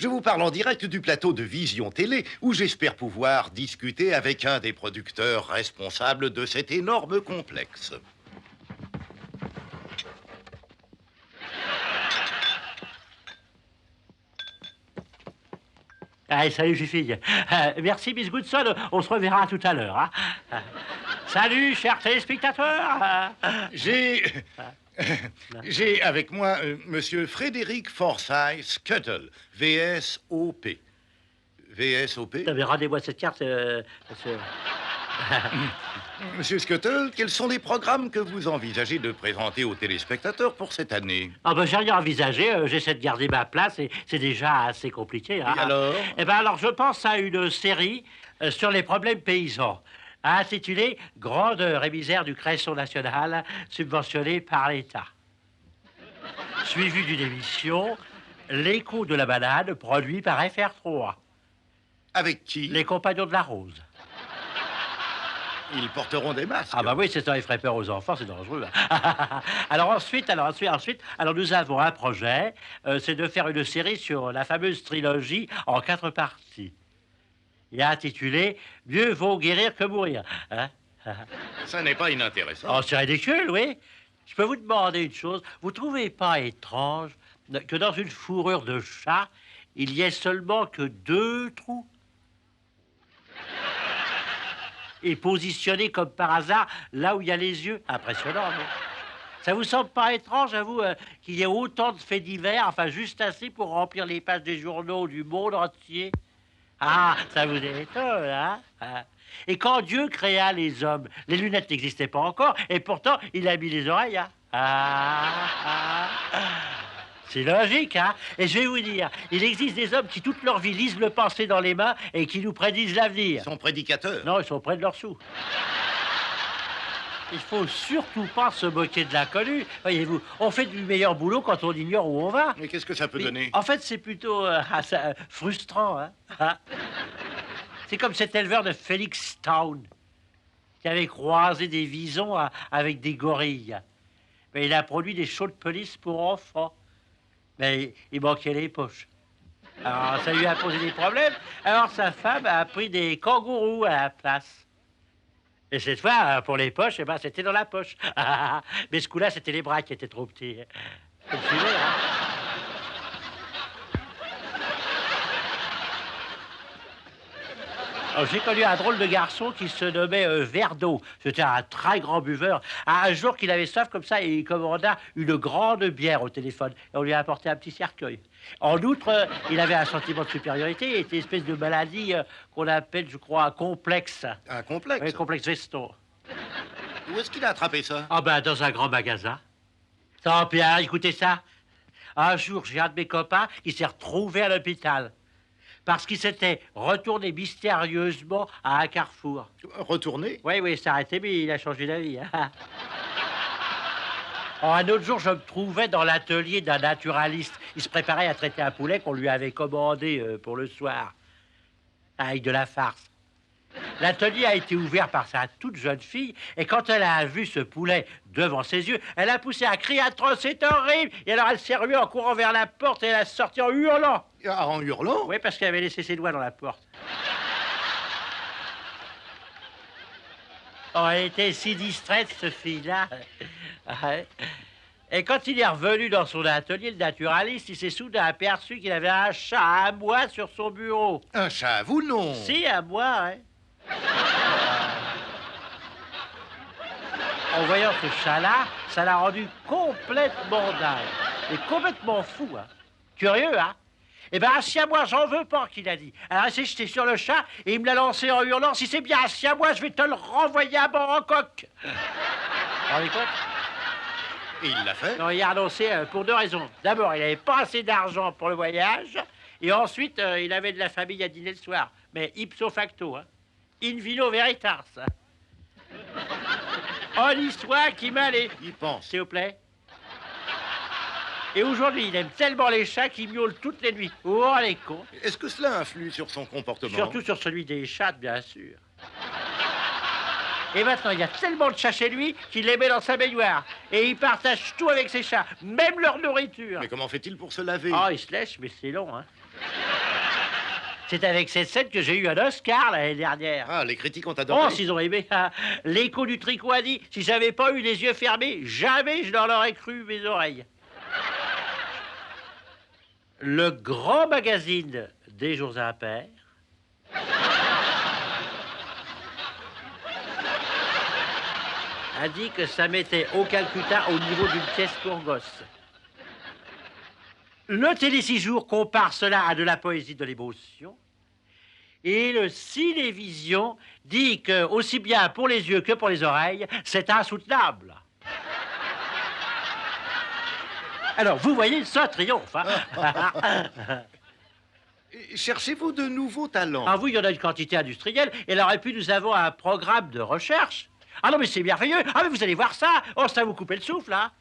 Je vous parle en direct du plateau de Vision Télé, où j'espère pouvoir discuter avec un des producteurs responsables de cet énorme complexe. Allez, salut, fille. Merci, Miss Goodson. On se reverra tout à l'heure. Hein. Salut, chers téléspectateurs. J'ai avec moi Monsieur Frédéric Forsyth Scuttle, VSOP. VSOP? Rendez-moi cette carte, monsieur. Monsieur Scuttle, quels sont les programmes que vous envisagez de présenter aux téléspectateurs pour cette année? Ah ben, j'ai rien envisagé. J'essaie de garder ma place et c'est déjà assez compliqué. Hein. Et alors? Eh ben, alors, je pense à une série sur les problèmes paysans, intitulée Grandeur et misère du cresson national, subventionné par l'État. Suivie d'une émission, L'écho de la banane, produit par FR3. Avec qui? Les compagnons de la rose. Ils porteront des masques. Ah bah oui, c'est ça, il ferait peur aux enfants, c'est dangereux. Alors ensuite, nous avons un projet, c'est de faire une série sur la fameuse trilogie en 4 parties. Il est intitulé « Mieux vaut guérir que mourir hein ». Ça n'est pas inintéressant. Oh, c'est ridicule, oui. Je peux vous demander une chose, vous trouvez pas étrange que dans une fourrure de chat, il y ait seulement que 2 trous? Et positionné comme par hasard là où il y a les yeux. Impressionnant, non? Ça vous semble pas étrange, à vous, qu'il y ait autant de faits divers, enfin juste assez pour remplir les pages des journaux du monde entier? Ah, ça vous étonne, hein? Et quand Dieu créa les hommes, les lunettes n'existaient pas encore, et pourtant, il a mis les oreilles, hein? C'est logique, hein? Et je vais vous dire, il existe des hommes qui, toute leur vie, lisent le passé dans les mains et qui nous prédisent l'avenir. Ils sont prédicateurs. Non, ils sont près de leurs sous. Il faut surtout pas se moquer de l'inconnu. Voyez-vous, on fait du meilleur boulot quand on ignore où on va. Mais qu'est-ce que ça peut donner? En fait, c'est plutôt frustrant, hein? C'est comme cet éleveur de Felixstown qui avait croisé des visons avec des gorilles. Mais il a produit des shows de police pour enfants. Mais il manquait les poches. Alors, ça lui a posé des problèmes. Alors, sa femme a pris des kangourous à la place. Et cette fois, pour les poches, eh ben, c'était dans la poche. Mais ce coup-là, c'était les bras qui étaient trop petits. Vous me suivez, hein? J'ai connu un drôle de garçon qui se nommait Verdeau. C'était un très grand buveur. Un jour qu'il avait soif comme ça, il commanda une grande bière au téléphone. Et on lui a apporté un petit cercueil. En outre, il avait un sentiment de supériorité. Il était une espèce de maladie qu'on appelle, je crois, un complexe. Un complexe? Oui, complexe Veston. Où est-ce qu'il a attrapé ça? Ah ben, dans un grand magasin. Tant pis, hein, écoutez ça. Un jour, j'ai un de mes copains qui s'est retrouvé à l'hôpital. Parce qu'il s'était retourné mystérieusement à un carrefour. Retourné? Oui, ça a arrêté, mais il a changé d'avis. Hein. Un autre jour, je me trouvais dans l'atelier d'un naturaliste. Il se préparait à traiter un poulet qu'on lui avait commandé pour le soir. Avec de la farce. L'atelier a été ouvert par sa toute jeune fille, et quand elle a vu ce poulet devant ses yeux, elle a poussé un cri atroce, c'est horrible! Et alors elle s'est ruée en courant vers la porte et elle a sorti en hurlant. Ah, en hurlant? Oui, parce qu'elle avait laissé ses doigts dans la porte. Oh, elle était si distraite, cette fille-là. Et quand il est revenu dans son atelier, le naturaliste, il s'est soudain aperçu qu'il avait un chat à bois sur son bureau. Un chat à vous, non? Si, à bois, hein. En voyant ce chat-là, ça l'a rendu complètement dingue. Et complètement fou, hein. Curieux, hein. Eh ben, un siamois, j'en veux pas, qu'il a dit. Alors, il s'est jeté sur le chat et il me l'a lancé en hurlant, si c'est bien un siamois, je vais te le renvoyer à Bangkok. Vous vous rendez compte? Et il l'a fait? Non, il a renoncé pour 2 raisons. D'abord, il n'avait pas assez d'argent pour le voyage. Et ensuite, il avait de la famille à dîner le soir. Mais ipso facto, hein. In vino veritas. Oh, l'histoire qui m'allait. Il pense. S'il vous plaît. Et aujourd'hui, il aime tellement les chats qu'il miaule toutes les nuits. Oh, les cons. Est-ce que cela influe sur son comportement? Surtout sur celui des chats, bien sûr. Et maintenant, il y a tellement de chats chez lui qu'il les met dans sa baignoire. Et il partage tout avec ses chats, même leur nourriture. Mais comment fait-il pour se laver? Oh, il se lèche, mais c'est long, hein. C'est avec cette scène que j'ai eu un Oscar l'année dernière. Ah, les critiques ont Oh, adoré. s'ils ont aimé. L'écho du tricot a dit, si j'avais pas eu les yeux fermés, jamais je n'en aurais cru mes oreilles. Le grand magazine des jours impairs a dit que ça mettait au Calcutta au niveau d'une pièce pour gosse. Le Télé 6 jours compare cela à de la poésie de l'émotion. Et le Cinévision dit que, aussi bien pour les yeux que pour les oreilles, c'est insoutenable. Alors, vous voyez, ça triomphe. Hein? Cherchez-vous de nouveaux talents? Ah, vous, il y en a une quantité industrielle. Et alors, et puis, nous avons un programme de recherche. Ah non, mais c'est merveilleux. Ah, mais vous allez voir ça. Oh, ça vous couper le souffle, hein.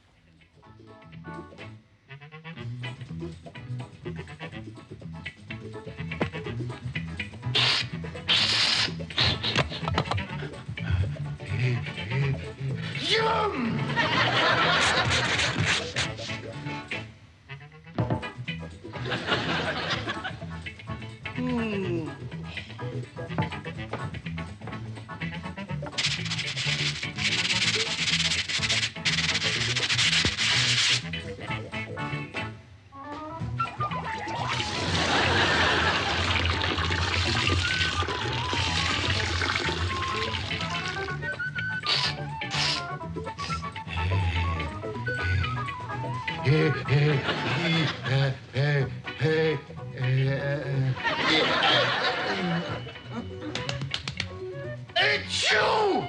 Etchou!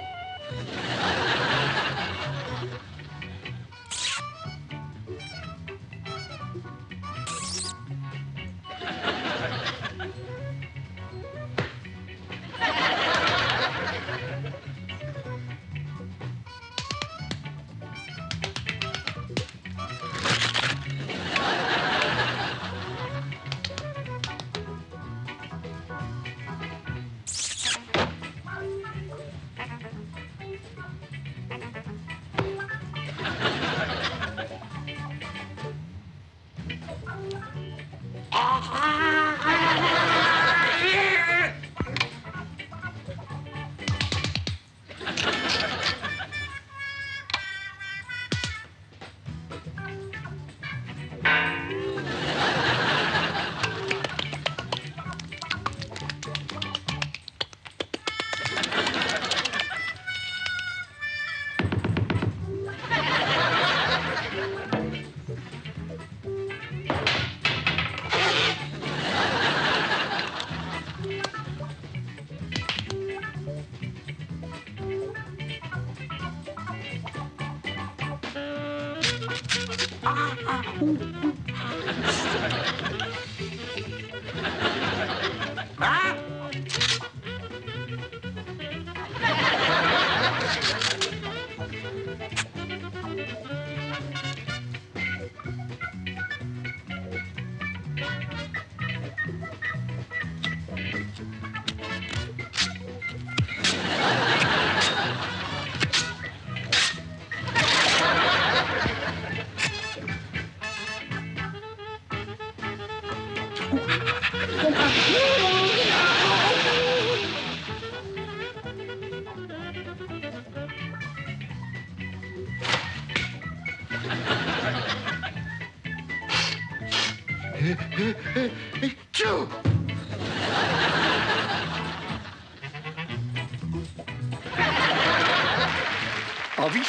Etchou! Envie